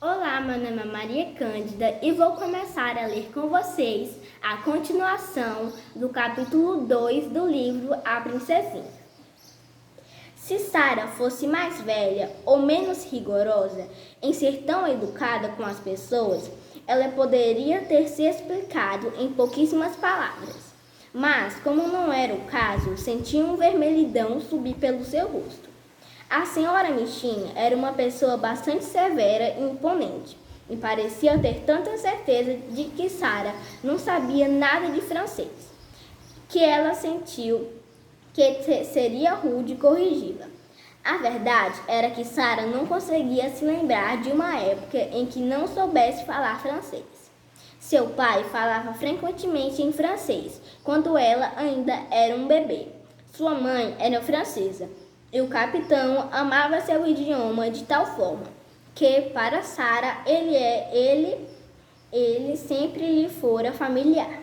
Olá, meu nome é Maria Cândida e vou começar a ler com vocês a continuação do capítulo 2 do livro A Princesinha. Se Sara fosse mais velha ou menos rigorosa em ser tão educada com as pessoas, ela poderia ter se explicado em pouquíssimas palavras. Mas, como não era o caso, sentia um vermelhidão subir pelo seu rosto. A senhora Michinha era uma pessoa bastante severa e imponente, e parecia ter tanta certeza de que Sara não sabia nada de francês, que ela sentiu que seria rude corrigi-la. A verdade era que Sara não conseguia se lembrar de uma época em que não soubesse falar francês. Seu pai falava frequentemente em francês, quando ela ainda era um bebê. Sua mãe era francesa, e o capitão amava seu idioma de tal forma que, para Sara, ele sempre lhe fora familiar.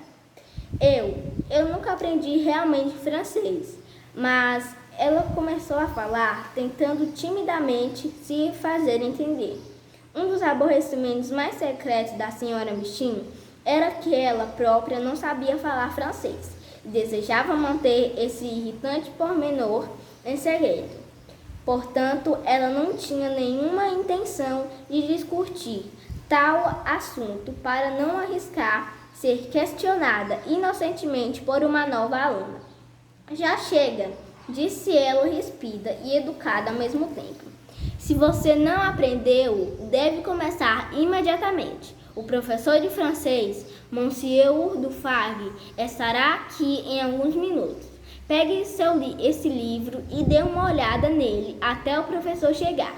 Eu nunca aprendi realmente francês, mas ela começou a falar, tentando timidamente se fazer entender. Um dos aborrecimentos mais secretos da senhora Michinha era que ela própria não sabia falar francês e desejava manter esse irritante pormenor em segredo. Portanto, ela não tinha nenhuma intenção de discutir tal assunto para não arriscar ser questionada inocentemente por uma nova aluna. Já chega, disse ela rispida e educada ao mesmo tempo. Se você não aprendeu, deve começar imediatamente. O professor de francês, Monsieur Dufargue, estará aqui em alguns minutos. Pegue esse livro e dê uma olhada nele até o professor chegar.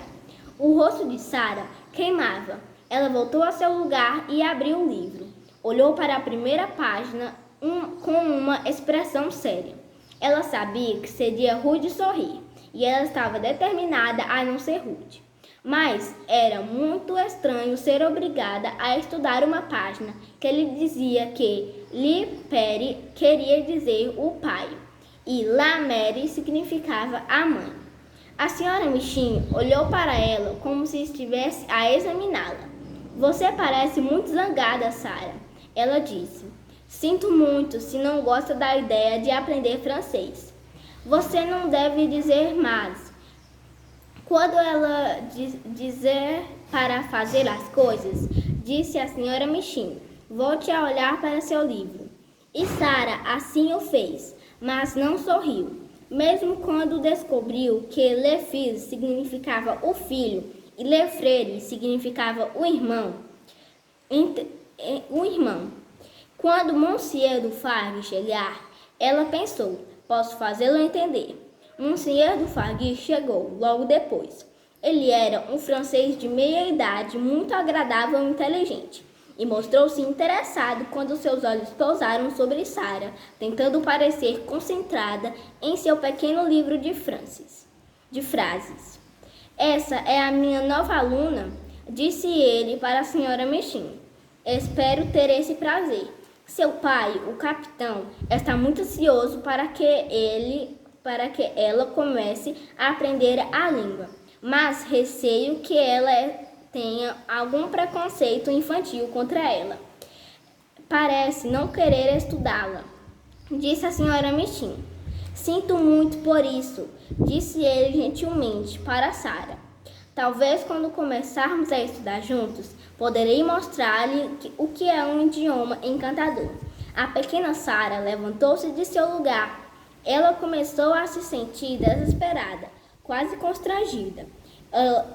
O rosto de Sara queimava. Ela voltou ao seu lugar e abriu o livro. Olhou para a primeira página com uma expressão séria. Ela sabia que seria rude sorrir, e ela estava determinada a não ser rude. Mas era muito estranho ser obrigada a estudar uma página que lhe dizia que Le Père queria dizer o pai, e La Mère significava a mãe. A senhora Michinha olhou para ela como se estivesse a examiná-la. Você parece muito zangada, Sara, ela disse. Sinto muito se não gosta da ideia de aprender francês. Você não deve dizer mais. Quando ela dizer para fazer as coisas, disse a senhora Michinha, volte a olhar para seu livro. E Sara assim o fez, mas não sorriu. Mesmo quando descobriu que Le Fils significava o filho e Le Frère significava o irmão. Quando Monsieur Dufargue chegar, ela pensou, posso fazê-lo entender. Monsieur Dufargue chegou logo depois. Ele era um francês de meia idade, muito agradável e inteligente, e mostrou-se interessado quando seus olhos pousaram sobre Sara, tentando parecer concentrada em seu pequeno livro de frases. Essa é a minha nova aluna, disse ele para a senhora Michinha. Espero ter esse prazer. Seu pai, o capitão, está muito ansioso para que ela comece a aprender a língua, mas receio que ela tenha algum preconceito infantil contra ela. Parece não querer estudá-la, disse a senhora Michinha. Sinto muito por isso, disse ele gentilmente para Sara. Talvez quando começarmos a estudar juntos, poderei mostrar-lhe o que é um idioma encantador. A pequena Sara levantou-se de seu lugar. Ela começou a se sentir desesperada, quase constrangida.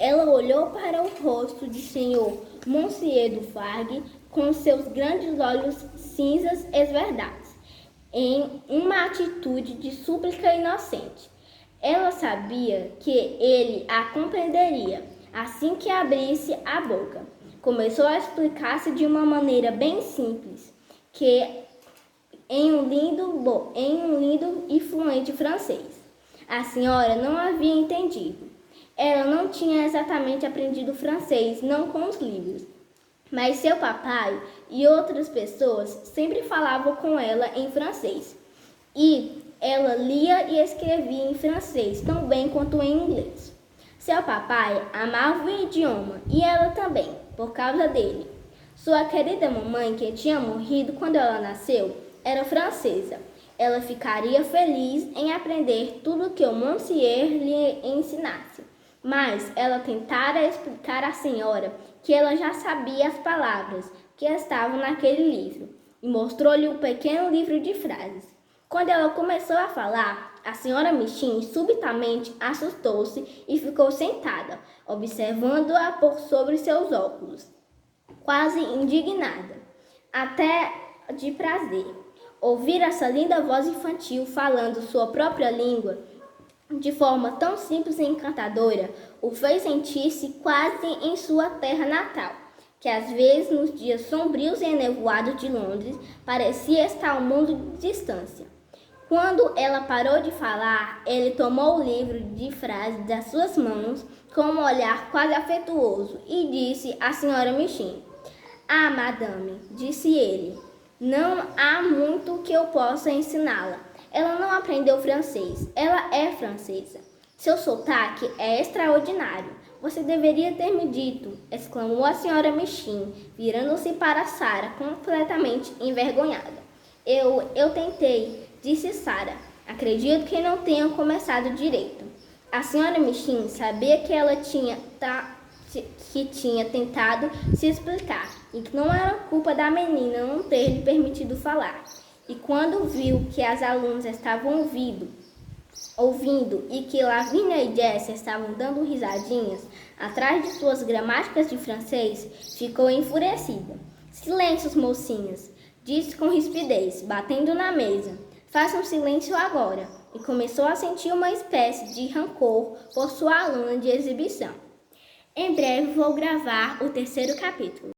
Ela olhou para o rosto de senhor Monsieur Dufargue com seus grandes olhos cinzas esverdados, em uma atitude de súplica inocente. Ela sabia que ele a compreenderia assim que abrisse a boca. Começou a explicar-se de uma maneira bem simples, que em um lindo e fluente francês. A senhora não havia entendido. Ela não tinha exatamente aprendido francês, não com os livros, mas seu papai e outras pessoas sempre falavam com ela em francês. E ela lia e escrevia em francês tão bem quanto em inglês. Seu papai amava o idioma e ela também. por causa dele. Sua querida mamãe, que tinha morrido quando ela nasceu, era francesa. Ela ficaria feliz em aprender tudo que o Monsieur lhe ensinasse. Mas ela tentara explicar à senhora que ela já sabia as palavras que estavam naquele livro e mostrou-lhe um pequeno livro de frases. Quando ela começou a falar, a senhora Michin subitamente assustou-se e ficou sentada, observando-a por sobre seus óculos, quase indignada, até de prazer. Ouvir essa linda voz infantil falando sua própria língua de forma tão simples e encantadora o fez sentir-se quase em sua terra natal, que às vezes nos dias sombrios e enevoados de Londres parecia estar um mundo de distância. Quando ela parou de falar, ele tomou o livro de frases das suas mãos com um olhar quase afetuoso e disse à senhora Michin: "Ah, madame", disse ele, "não há muito que eu possa ensiná-la. Ela não aprendeu francês, ela é francesa. Seu sotaque é extraordinário. Você deveria ter me dito", exclamou a senhora Michin, virando-se para Sara, completamente envergonhada. Eu tentei", disse Sara. "Acredito que não tenha começado direito." A senhora Michin sabia que ela tinha tentado se explicar e que não era culpa da menina não ter lhe permitido falar. E quando viu que as alunas estavam ouvindo e que Lavínia e Jessie estavam dando risadinhas atrás de suas gramáticas de francês, ficou enfurecida. "Silêncios, mocinhas", disse com rispidez, batendo na mesa. "Façam silêncio agora." E começou a sentir uma espécie de rancor por sua aluna de exibição. Em breve vou gravar o 3º capítulo.